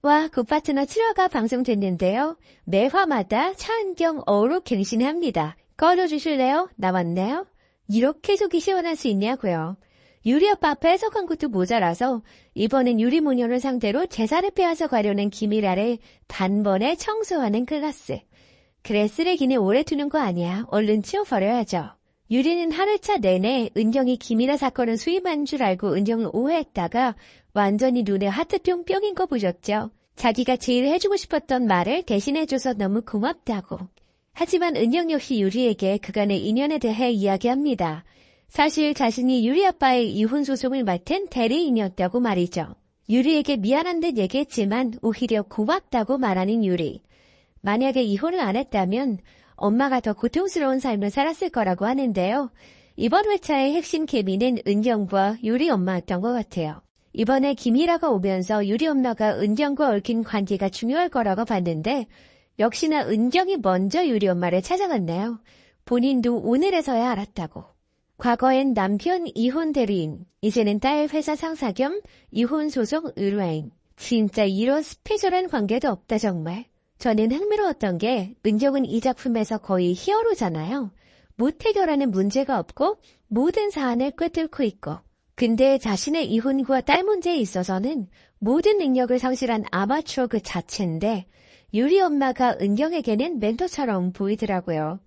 와, 굿파트너 7화가 방송됐는데요. 매화마다 차은경 어로 갱신합니다. 꺼져주실래요? 나왔네요. 이렇게 속이 시원할 수 있냐고요. 유리 오빠 앞에 해석한 것도 모자라서 이번엔 유리 모녀를 상대로 재산을 빼앗아 가려는 기미라를 단번에 청소하는 클라스. 그래, 쓰레기는 오래 두는 거 아니야. 얼른 치워버려야죠. 유리는 하루차 내내 은경이 기미라 사건을 수임한 줄 알고 은경을 오해했다가 완전히 눈에 하트 뿅뿅인 거 보셨죠? 자기가 제일 해주고 싶었던 말을 대신해줘서 너무 고맙다고. 하지만 은경 역시 유리에게 그간의 인연에 대해 이야기합니다. 사실 자신이 유리 아빠의 이혼 소송을 맡은 대리인이었다고 말이죠. 유리에게 미안한 듯 얘기했지만 오히려 고맙다고 말하는 유리. 만약에 이혼을 안 했다면 엄마가 더 고통스러운 삶을 살았을 거라고 하는데요. 이번 회차의 핵심 케미는 은경과 유리 엄마였던 것 같아요. 이번에 김희라가 오면서 유리 엄마가 은경과 얽힌 관계가 중요할 거라고 봤는데 역시나 은경이 먼저 유리 엄마를 찾아갔네요. 본인도 오늘에서야 알았다고. 과거엔 남편 이혼 대리인, 이제는 딸 회사 상사 겸 이혼 소송 의뢰인. 진짜 이런 스페셜한 관계도 없다 정말. 저는 흥미로웠던 게 은경은 이 작품에서 거의 히어로잖아요. 못 해결하는 문제가 없고 모든 사안을 꿰뚫고 있고. 근데 자신의 이혼과 딸 문제에 있어서는 모든 능력을 상실한 아마추어 그 자체인데 유리 엄마가 은경에게는 멘토처럼 보이더라고요.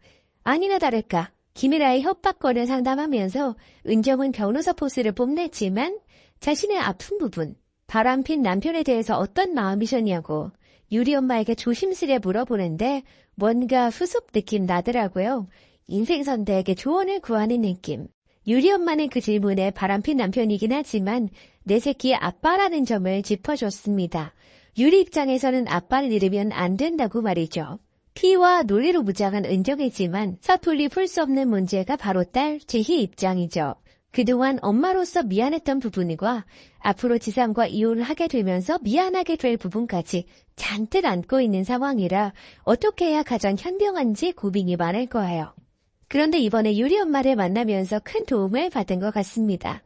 아니나 다를까 김이라의 협박권을 상담하면서 은경은 변호사 포스를 뽐냈지만 자신의 아픈 부분, 바람핀 남편에 대해서 어떤 마음이셨냐고 유리 엄마에게 조심스레 물어보는데 뭔가 후속 느낌 나더라고요. 인생 선대에게 조언을 구하는 느낌. 유리 엄마는 그 질문에 바람핀 남편이긴 하지만 내 새끼의 아빠라는 점을 짚어줬습니다. 유리 입장에서는 아빠를 잃으면 안 된다고 말이죠. 피와 논리로 무장한 은경이지만 서툴리 풀 수 없는 문제가 바로 딸 제희 입장이죠. 그동안 엄마로서 미안했던 부분과 앞으로 지상과 이혼을 하게 되면서 미안하게 될 부분까지 잔뜩 안고 있는 상황이라 어떻게 해야 가장 현명한지 고민이 많을 거예요. 그런데 이번에 유리 엄마를 만나면서 큰 도움을 받은 것 같습니다.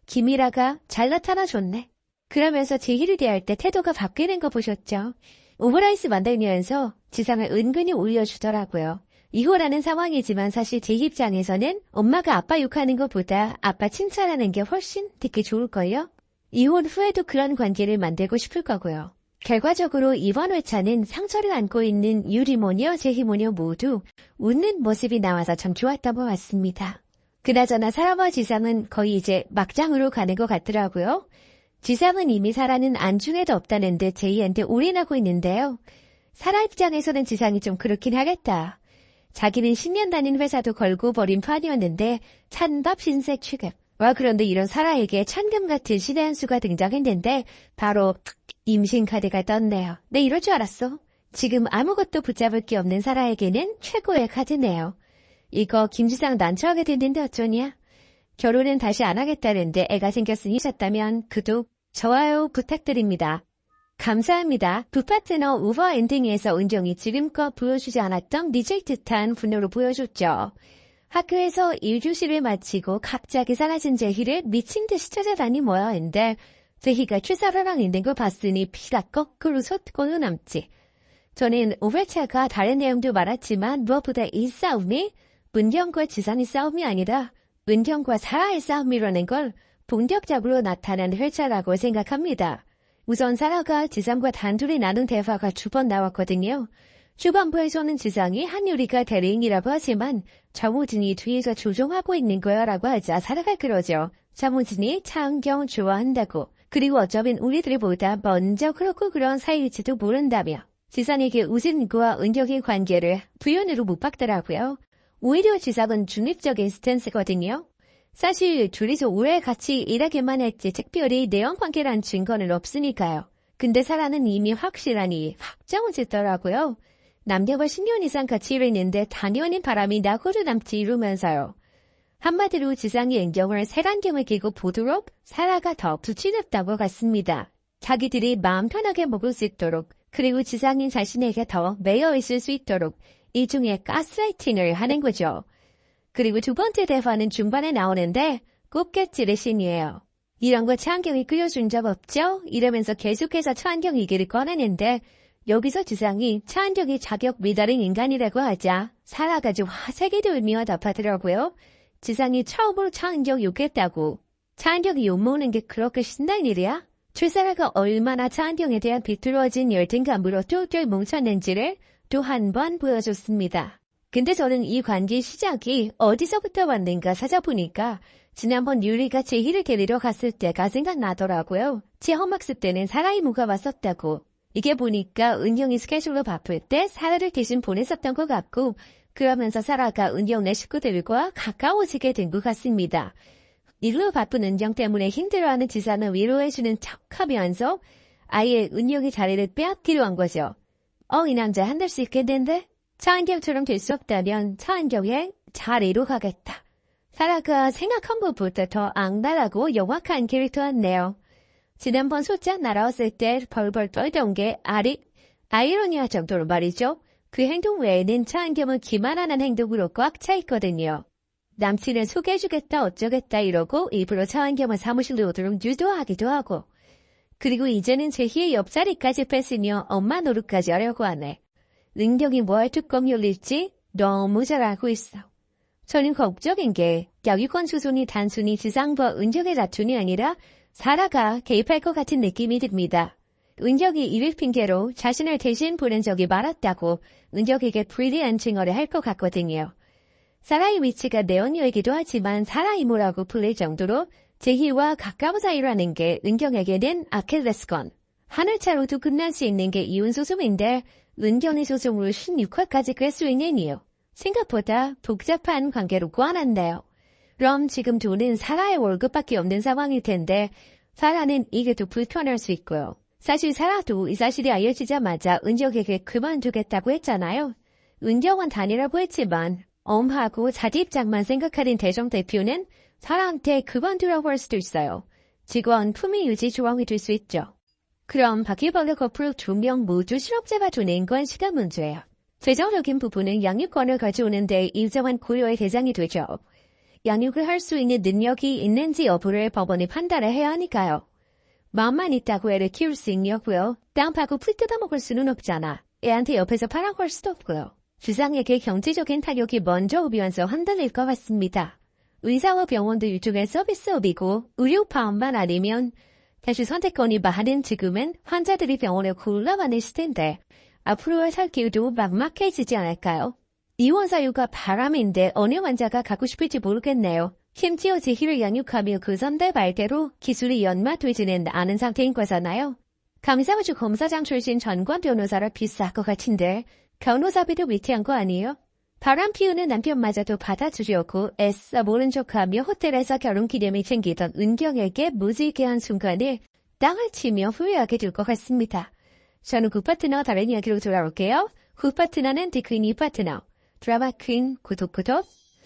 김이라가 잘 나타나줬네. 그러면서 제희를 대할 때 태도가 바뀌는 거 보셨죠? 오므라이스 만들면서 지상을 은근히 올려주더라고요. 이혼하는 상황이지만 사실 제 입장에서는 엄마가 아빠 욕하는 것보다 아빠 칭찬하는 게 훨씬 듣기 좋을걸요? 이혼 후에도 그런 관계를 만들고 싶을 거고요. 결과적으로 이번 회차는 상처를 안고 있는 유리모녀, 제희모녀 모두 웃는 모습이 나와서 참 좋았던 것 같습니다. 그나저나 사람과 지상은 거의 이제 막장으로 가는 것 같더라고요. 지상은 이미 사라는 안중에도 없다는 듯 제희한테 올인하고 있는데요. 사라 입장에서는 지상이 좀 그렇긴 하겠다. 자기는 10년 다닌 회사도 걸고 버린 판이었는데 찬밥 신세 취급. 와 그런데 이런 사라에게 천금 같은 신의 한 수가 등장했는데 바로 임신 카드가 떴네요. 네 이럴 줄 알았어. 지금 아무것도 붙잡을 게 없는 사라에게는 최고의 카드네요. 이거 김지상 난처하게 됐는데 어쩌냐? 결혼은 다시 안 하겠다는데 애가 생겼으니 셨다면 구독, 좋아요 부탁드립니다. 감사합니다. 부파트너 우버 엔딩에서 은경이 지금껏 보여주지 않았던 니질 듯한 분노로 보여줬죠. 학교에서 1교시를 마치고 갑자기 사라진 제희를 미친 듯이 찾아다니 뭐야 했는데 제희가 최사라랑 있는 걸 봤으니 피가 거꾸로 솟고는 남지. 저는 5회차가 다른 내용도 많았지만 무엇보다 이 싸움이 은경과 지상의 싸움이 아니라 은경과 사라의 싸움이라는 걸 본격적으로 나타난 회차라고 생각합니다. 우선 사라가 지상과 단둘이 나눈 대화가 2번 나왔거든요. 초반부에서는 지상이 한유리가 대리인이라고 하지만 정우진이 뒤에서 조종하고 있는 거야 라고 하자 사라가 그러죠. 정우진이 차은경 좋아한다고. 그리고 어쩌면 우리들보다 먼저 그렇고 그런 사이일지도 모른다며. 지상에게 우진과 은경의 관계를 부연으로 못 박더라고요. 오히려 지상은 중립적인 스탠스거든요. 사실 둘이서 오래 같이 일하기만 했지 특별히 내연관계란 증거는 없으니까요. 근데 사라는 이미 확실하니 확정을 짓더라고요. 남녀가 10년 이상 같이 일했는데 당연히 바람이 나고도 남지 이루면서요. 한마디로 지상이 은경을 색안경을 끼고 보도록 사라가 더 부추겼다고 같습니다. 자기들이 마음 편하게 먹을 수 있도록 그리고 지상이 자신에게 더 매여 있을 수 있도록 일종의 가스라이팅을 하는 거죠. 그리고 두 번째 대화는 중반에 나오는데 꽃게질의 신이에요. 이런 거 차은경이 끓여준 적 없죠? 이러면서 계속해서 차은경 얘기를 꺼내는데 여기서 지상이 차은경이 자격 미달인 인간이라고 하자 살아가지고 화색이 돌며 답하더라고요. 지상이 처음으로 차은경 욕했다고. 차은경이 욕먹는 게 그렇게 신난 일이야? 출사라가 얼마나 차은경에 대한 비뚤어진 열등감으로 똘똘 뭉쳤는지를 또 한 번 보여줬습니다. 근데 저는 이 관계 시작이 어디서부터 왔는가 찾아보니까 지난번 유리가 제희를 데리러 갔을 때가 생각나더라고요. 체험학습 때는 사라 이모가 왔었다고. 이게 보니까 은영이 스케줄로 바쁠 때 사라를 대신 보냈었던 것 같고 그러면서 사라가 은영네 식구들과 가까워지게 된 것 같습니다. 일로 바쁜 은영 때문에 힘들어하는 지사는 위로해주는 척하면서 아예 은영의 자리를 빼앗기려 한 거죠. 이 남자 한 달 수 있겠는데? 차은경처럼 될 수 없다면 차은경의 자리로 가겠다. 사라가 생각한 것보다 더 악랄하고 영악한 캐릭터였네요. 지난번 소짝 날아왔을 때 벌벌 떨던 게 아이러니할 정도로 말이죠. 그 행동 외에는 차은경은 기만하는 행동으로 꽉 차 있거든요. 남친을 소개해주겠다 어쩌겠다 이러고 일부러 차은경을 사무실로 오도록 유도하기도 하고 그리고 이제는 제희의 옆자리까지 뺐으며 엄마 노릇까지 하려고 하네. 은경이 뭘 뚜껑 열릴지 너무 잘 알고 있어. 저는 걱정인 게 여기권 소송이 단순히 지상과 은경의 다툼이 아니라 사라가 개입할 것 같은 느낌이 듭니다. 은경이 이를 핑계로 자신을 대신 보낸 적이 많았다고 은경에게 불리한 증언을 할 것 같거든요. 사라의 위치가 내언녀이기도 하지만 사라 이모라고 불릴 정도로 제희와 가까운 사이라는 게 은경에게는 아킬레스건. 하늘차로도 끝날 수 있는 게 이혼소송인데 은경의 소송으로 16화까지 갈 수 있는 이유. 생각보다 복잡한 관계로 꽈놨네요. 그럼 지금 돈은 사라의 월급밖에 없는 상황일 텐데 사라는 이게 더 불편할 수 있고요. 사실 사라도 이 사실이 알려지자마자 은경에게 그만두겠다고 했잖아요. 은경은 다니라고 했지만 엄하고 자기 입장만 생각하는 대정 대표는 사라한테 그만두라고 할 수도 있어요. 직원 품위 유지 조항이 될 수 있죠. 그럼 바퀴벌레 커플 2명 모두 실업자가 되는 건 시간 문제예요. 재정적인 부분은 양육권을 가져오는데 일정한 고려의 대상이 되죠. 양육을 할 수 있는 능력이 있는지 여부를 법원이 판단을 해야 하니까요. 마음만 있다고 애를 키울 수 있냐고요. 땅 파고 풀 뜯어먹을 수는 없잖아. 애한테 옆에서 파라고 할 수도 없고요. 주상에게 경제적인 타격이 먼저 오면서 흔들릴 것 같습니다. 의사와 병원도 일종의 서비스업이고 의료파업만 아니면 다시 선택권이 많은 지금은 환자들이 병원에 골라가는 시대인데 앞으로의 살 길도 막막해지지 않을까요? 이혼 사유가 바람인데 어느 환자가 갖고 싶을지 모르겠네요. 심지어 제희를 양육하며 그 선대 말대로 기술이 연마되지는 않은 상태인 거잖아요. 감사원주 검사장 출신 전관 변호사라 비쌀 것 같은데 변호사비도 위태한 거 아니에요? 바람 피우는 남편마저도 받아주려고 애써 모른 척하며 호텔에서 결혼기념이 챙기던 은경에게 무지개한 순간을 땅을 치며 후회하게 될 것 같습니다. 저는 그 파트너 다른 이야기로 돌아올게요. 그 파트너는 디크니 파트너. 드라마 퀸 구독.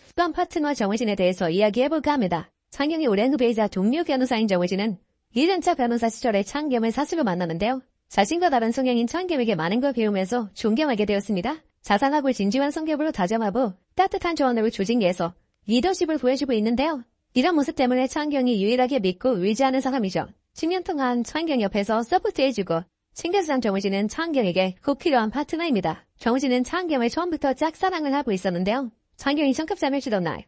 수감 파트너 정우진에 대해서 이야기해볼까 합니다. 창경의 오랜 후배이자 동료 변호사인 정우진은 1년차 변호사 시절에 창겸을 사수로 만났는데요. 자신과 다른 성향인 창겸에게 많은 걸 배우면서 존경하게 되었습니다. 자상하고 진지한 성격으로 다정하고 따뜻한 조언으로 조직 내에서 리더십을 보여주고 있는데요. 이런 모습 때문에 창경이 유일하게 믿고 의지하는 사람이죠. 10년 동안 창경 옆에서 서포트해주고 챙겨주던 정우진은 창경에게 꼭 필요한 파트너입니다. 정우진은 창경을 처음부터 짝사랑을 하고 있었는데요. 창경이 청첩장을 주던 날.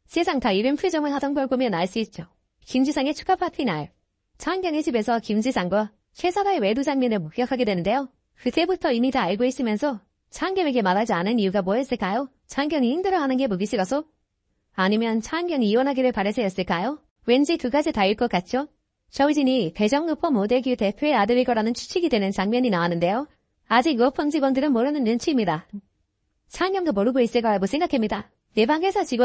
세상 다 이런 표정을 하던 걸 보면 알 수 있죠. 김지상의 축하 파티 날. 창경의 집에서 김지상과 최사라의 외도 장면을 목격하게 되는데요. 그때부터 이미 다 알고 있으면서 창경에게 말하지 않은 이유가 뭐였을까요? 창경이 힘들어하는 게 보기 싫어서? 아니면 창경이 이혼하기를 바라서였을까요? 왠지 두 가지 다일 것 같죠? 정우진이 배정루퍼 모델규 대표의 아들이거라는 추측이 되는 장면이 나왔는데요. 아직 로펌 직원들은 모르는 눈치입니다. 창경도 모르고 있을 거라고 생각합니다. 내 방에서 직원